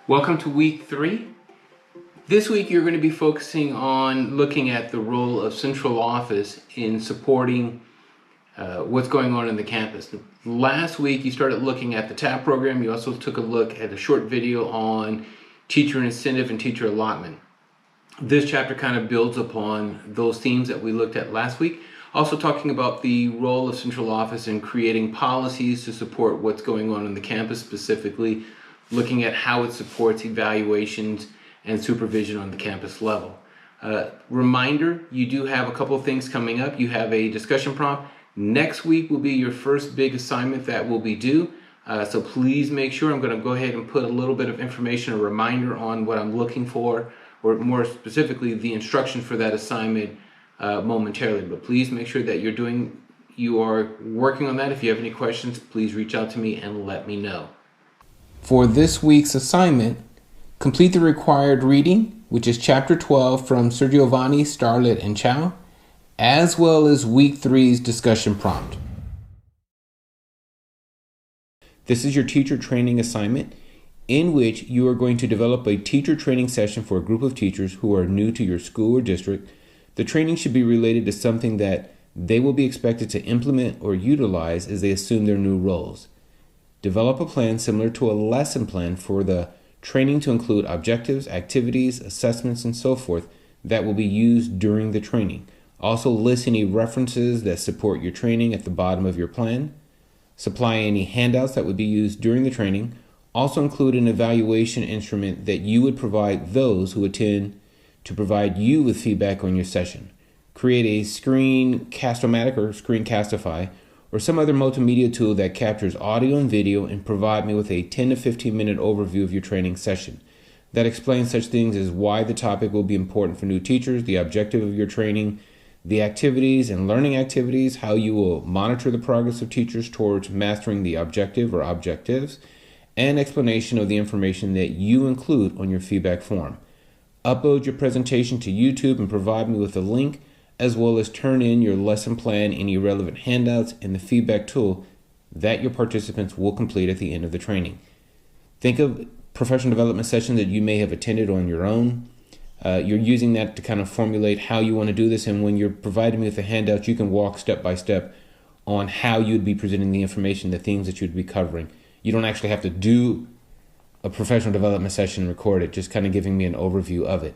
Welcome to week 3. This week you're going to be focusing on looking at the role of central office in supporting what's going on in the campus. Last week you started looking at the TAP program. You also took a look at a short video on teacher incentive and teacher allotment. This chapter kind of builds upon those themes that we looked at last week. Also talking about the role of central office in creating policies to support what's going on the campus, specifically looking at how it supports evaluations and supervision on the campus level. Reminder, you do have a couple of things coming up. You have a discussion prompt. Next week will be your first big assignment that will be due. So please make sure, I'm going to go ahead and put a little bit of information, a reminder on what I'm looking for, or more specifically, the instruction for that assignment momentarily. But please make sure that you are working on that. If you have any questions, please reach out to me and let me know. For this week's assignment, complete the required reading, which is Chapter 12 from Sir Giovanni, Starlet, and Chow, as well as Week 3's discussion prompt. This is your teacher training assignment, in which you are going to develop a teacher training session for a group of teachers who are new to your school or district. The training should be related to something that they will be expected to implement or utilize as they assume their new roles. Develop a plan similar to a lesson plan for the training to include objectives, activities, assessments, and so forth that will be used during the training. Also list any references that support your training at the bottom of your plan. Supply any handouts that would be used during the training. Also include an evaluation instrument that you would provide those who attend to provide you with feedback on your session. Create a Screencast-O-Matic or Screencast-Ify or some other multimedia tool that captures audio and video and provide me with a 10 to 15 minute overview of your training session. That explains such things as why the topic will be important for new teachers, the objective of your training, the activities and learning activities, how you will monitor the progress of teachers towards mastering the objective or objectives, and explanation of the information that you include on your feedback form. Upload your presentation to YouTube and provide me with a link, as well as turn in your lesson plan, any relevant handouts, and the feedback tool that your participants will complete at the end of the training. Think of professional development sessions that you may have attended on your own. You're using that to kind of formulate how you want to do this, and when you're providing me with a handout, you can walk step by step on how you'd be presenting the information, the themes that you'd be covering. You don't actually have to do a professional development session and record it, just kind of giving me an overview of it.